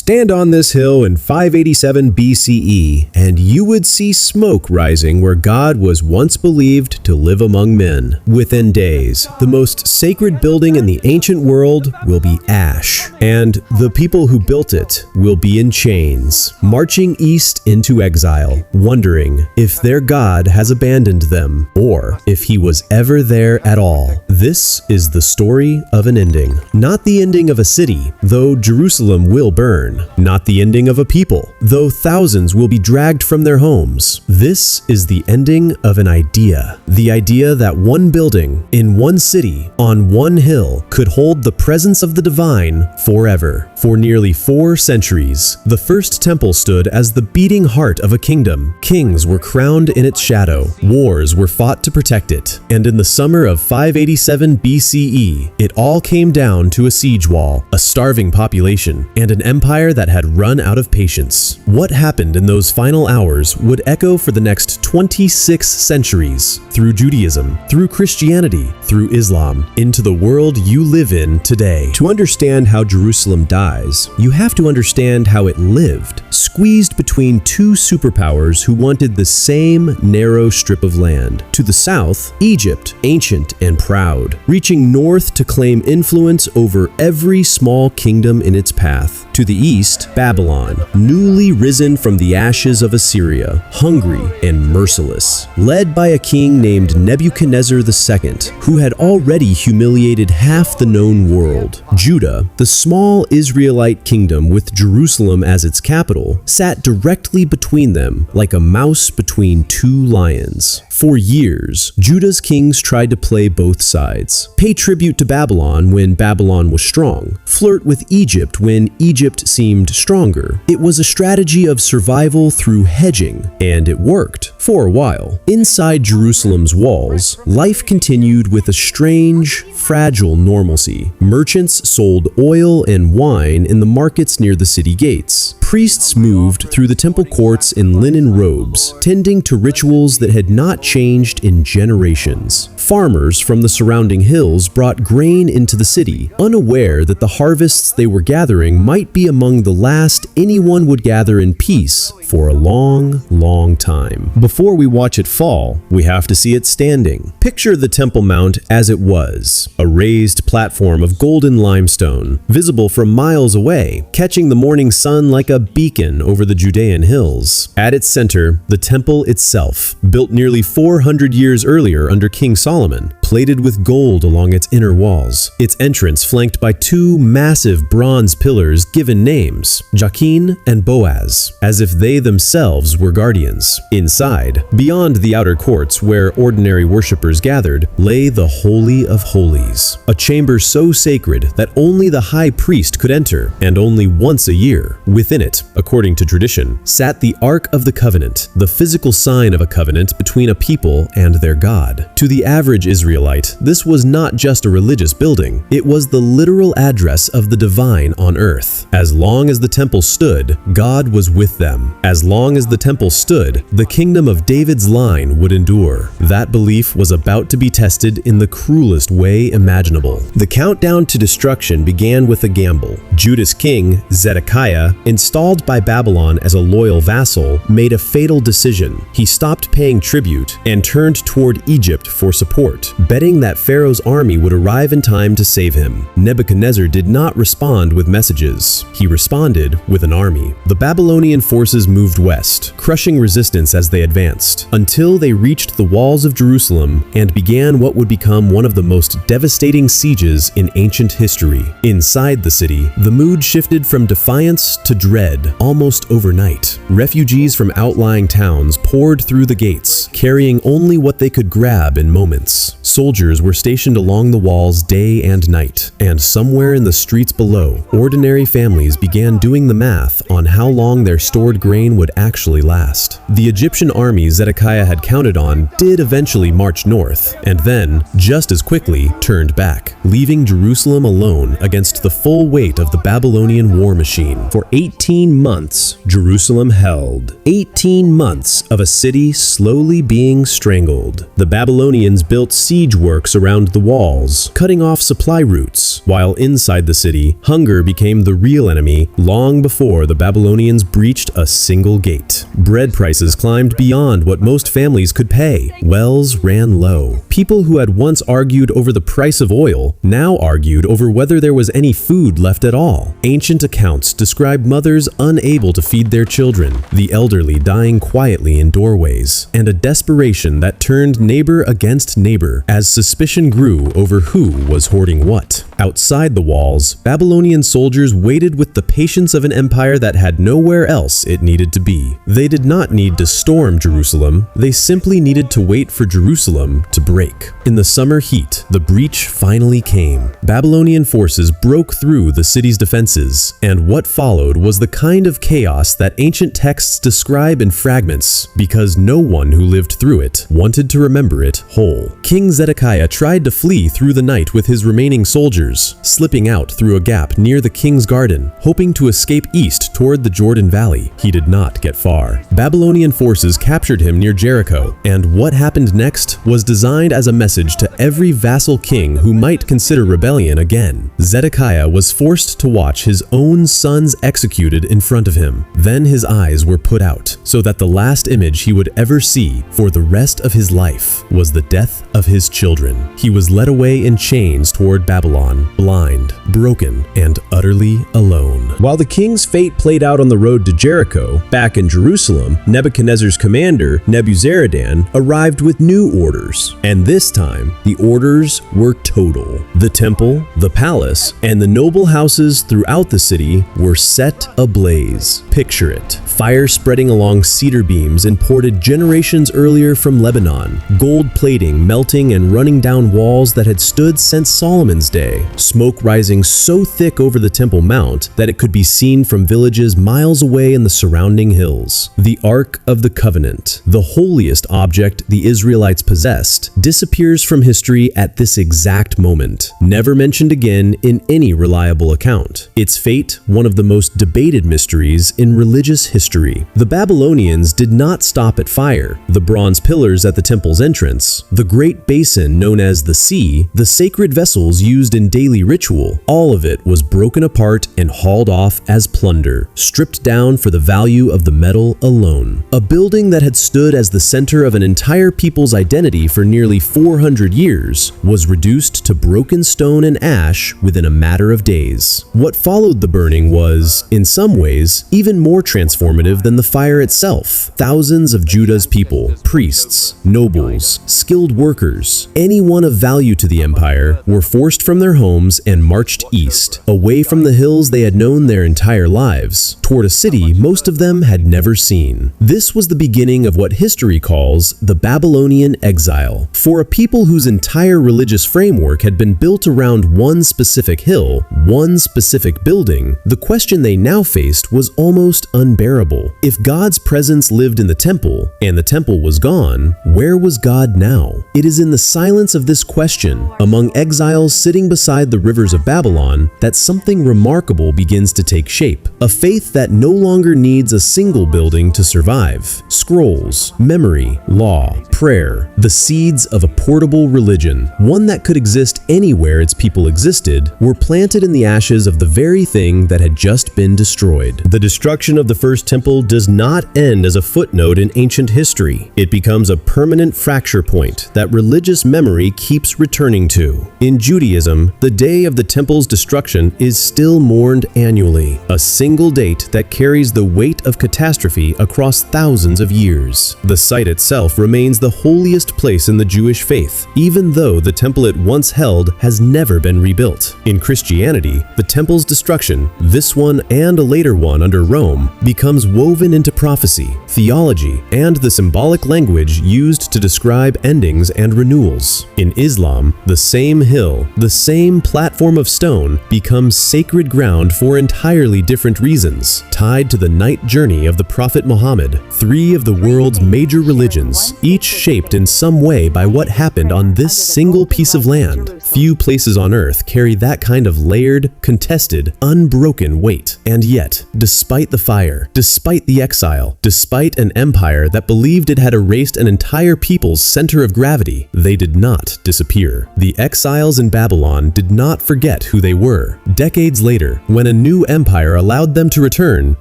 Stand on this hill in 587 BCE, and you would see smoke rising where God was once believed to live among men. Within days, the most sacred building in the ancient world will be ash, and the people who built it will be in chains, marching east into exile, wondering if their God has abandoned them, or if he was ever there at all. This is the story of an ending. Not the ending of a city, though Jerusalem will burn. Not the ending of a people, though thousands will be dragged from their homes. This is the ending of an idea. The idea that one building, in one city, on one hill, could hold the presence of the divine forever. For nearly 4 centuries, the first temple stood as the beating heart of a kingdom. Kings were crowned in its shadow. Wars were fought to protect it. And in the summer of 587 BCE, it all came down to a siege wall, a starving population, and an empire that had run out of patience. What happened in those final hours would echo for the next 26 centuries, through Judaism, through Christianity, through Islam, into the world you live in today. To understand how Jerusalem dies, you have to understand how it lived, squeezed between 2 superpowers who wanted the same narrow strip of land. To the south, Egypt, ancient and proud, reaching north to claim influence over every small kingdom in its path. To the east, Babylon, newly risen from the ashes of Assyria, hungry and merciless, led by a king named Nebuchadnezzar II, who had already humiliated half the known world. Judah, the small Israelite kingdom with Jerusalem as its capital, sat directly between them like a mouse between 2 lions. For years, Judah's kings tried to play both sides, pay tribute to Babylon when Babylon was strong, flirt with Egypt when Egypt seemed stronger. It was a strategy of survival through hedging, and it worked for a while. Inside Jerusalem's walls, life continued with a strange, fragile normalcy. Merchants sold oil and wine in the markets near the city gates. Priests moved through the temple courts in linen robes, tending to rituals that had not changed in generations. Farmers from the surrounding hills brought grain into the city, unaware that the harvests they were gathering might be among the last anyone would gather in peace for a long, long time. Before we watch it fall, we have to see it standing. Picture the Temple Mount as it was, a raised platform of golden limestone, visible from miles away, catching the morning sun like a beacon over the Judean hills. At its center, the temple itself, built nearly 400 years earlier under King Solomon, plated with gold along its inner walls. Its entrance flanked by 2 massive bronze pillars given names, Jachin and Boaz, as if they themselves were guardians. Inside, beyond the outer courts where ordinary worshippers gathered, lay the Holy of Holies, a chamber so sacred that only the high priest could enter, and only once a year. Within it, according to tradition, sat the Ark of the Covenant, the physical sign of a covenant between a people and their God. To the average Israelite, this was not just a religious building, it was the literal address of the divine on earth. As long as the temple stood, God was with them. As long as the temple stood, the kingdom of David's line would endure. That belief was about to be tested in the cruelest way imaginable. The countdown to destruction began with a gamble. Judah's king, Zedekiah, installed by Babylon as a loyal vassal, made a fatal decision. He stopped paying tribute and turned toward Egypt for support, betting that Pharaoh's army would arrive in time to save him. Nebuchadnezzar did not respond with messages. He responded with an army. The Babylonian forces moved west, crushing resistance as they advanced, until they reached the walls of Jerusalem and began what would become one of the most devastating sieges in ancient history. Inside the city, the mood shifted from defiance to dread almost overnight. Refugees from outlying towns poured through the gates, carrying only what they could grab in moments. Soldiers were stationed along the walls day and night, and somewhere in the streets below, ordinary families began doing the math on how long their stored grain would actually last. The Egyptian army Zedekiah had counted on did eventually march north, and then, just as quickly, turned back, leaving Jerusalem alone against the full weight of the Babylonian war machine. For 18 months, Jerusalem held. 18 months of a city slowly being strangled. The Babylonians built siege siege works around the walls, cutting off supply routes, while inside the city, hunger became the real enemy long before the Babylonians breached a single gate. Bread prices climbed beyond what most families could pay. Wells ran low. People who had once argued over the price of oil now argued over whether there was any food left at all. Ancient accounts describe mothers unable to feed their children, the elderly dying quietly in doorways, and a desperation that turned neighbor against neighbor as suspicion grew over who was hoarding what. Outside the walls, Babylonian soldiers waited with the patience of an empire that had nowhere else it needed to be. They did not need to storm Jerusalem, they simply needed to wait for Jerusalem to break. In the summer heat, the breach finally came. Babylonian forces broke through the city's defenses, and what followed was the kind of chaos that ancient texts describe in fragments, because no one who lived through it wanted to remember it whole. King Zedekiah tried to flee through the night with his remaining soldiers, slipping out through a gap near the king's garden, hoping to escape east toward the Jordan Valley. He did not get far. Babylonian forces captured him near Jericho, and what happened next was designed as a message to every vassal king who might consider rebellion again. Zedekiah was forced to watch his own sons executed in front of him. Then his eyes were put out, so that the last image he would ever see for the rest of his life was the death of his children. He was led away in chains toward Babylon, blind, broken, and utterly alone. While the king's fate played out on the road to Jericho, back in Jerusalem, Nebuchadnezzar's commander, Nebuzaradan, arrived with new orders. And this time, the orders were total. The temple, the palace, and the noble houses throughout the city were set ablaze. Picture it. Fire spreading along cedar beams imported generations earlier from Lebanon, gold plating melting and running down walls that had stood since Solomon's day, smoke rising so thick over the Temple Mount that it could be seen from villages miles away in the surrounding hills. The Ark of the Covenant, the holiest object the Israelites possessed, disappears from history at this exact moment, never mentioned again in any reliable account. Its fate, one of the most debated mysteries in religious history. The Babylonians did not stop at fire. The bronze pillars at the temple's entrance, the great basin known as the sea, the sacred vessels used in daily ritual, all of it was broken apart and hauled off as plunder, stripped down for the value of the metal alone. A building that had stood as the center of an entire people's identity for nearly 400 years was reduced to broken stone and ash within a matter of days. What followed the burning was, in some ways, even more transformative than the fire itself. Thousands of Judah's people, priests, nobles, skilled workers, anyone of value to the empire, were forced from their homes and marched east, away from the hills they had known their entire lives, toward a city most of them had never seen. This was the beginning of what history calls the Babylonian exile. For a people whose entire religious framework had been built around one specific hill, one specific building, the question they now faced was almost unbearable. If God's presence lived in the temple, and the temple was gone, where was God now? It is in the silence of this question, among exiles sitting beside the rivers of Babylon, that something remarkable begins to take shape. A faith that no longer needs a single building to survive. Scrolls, memory, law, prayer, the seeds of a portable religion, one that could exist anywhere its people existed, were planted in the ashes of the very thing that had just been destroyed. The destruction of the first temple does not end as a footnote in ancient history. It becomes a permanent fracture point that religious memory keeps returning to. In Judaism, the day of the temple's destruction is still mourned annually, a single date that carries the weight of catastrophe across thousands of years. The site itself remains the holiest place in the Jewish faith, even though the temple it once held has never been rebuilt. In Christianity, the temple's destruction, this one and a later one under Rome, becomes woven into prophecy, theology, and the symbolic language used to describe endings and renewals. In Islam, the same hill, the same platform of stone, becomes sacred ground for entirely different reasons, tied to the night journey of the Prophet Muhammad. Three of the world's major religions, each shaped in some way by what happened on this single piece of land. Few places on earth carry that kind of layered, contested, unbroken weight. And yet, despite the fire, despite the exile, despite an empire that believed it had erased an entire people's center of gravity, they did not disappear. The exiles in Babylon did not forget who they were. Decades later, when a new empire allowed them to return,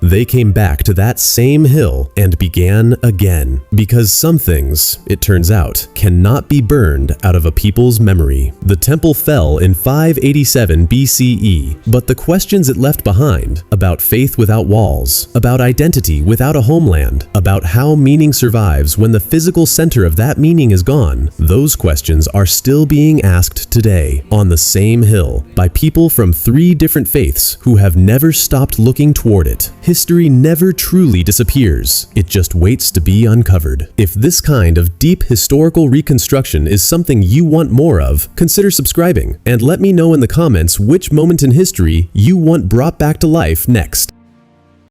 they came back to that same hill and began again. Because some things, it turns out, cannot be burned out of a people's memory. The temple fell in 587 BCE, but the questions it left behind about faith without walls, about identity without a homeland, about how meaning survives when the physical center of that meaning is gone, those questions are still being asked today on the same hill by people from 3 different faiths who have never stopped looking toward it. History never truly disappears. It just waits to be uncovered. If this kind of deep historical reconstruction is something you want more of, consider subscribing and let me know in the comments which moment in history you want brought back to life next.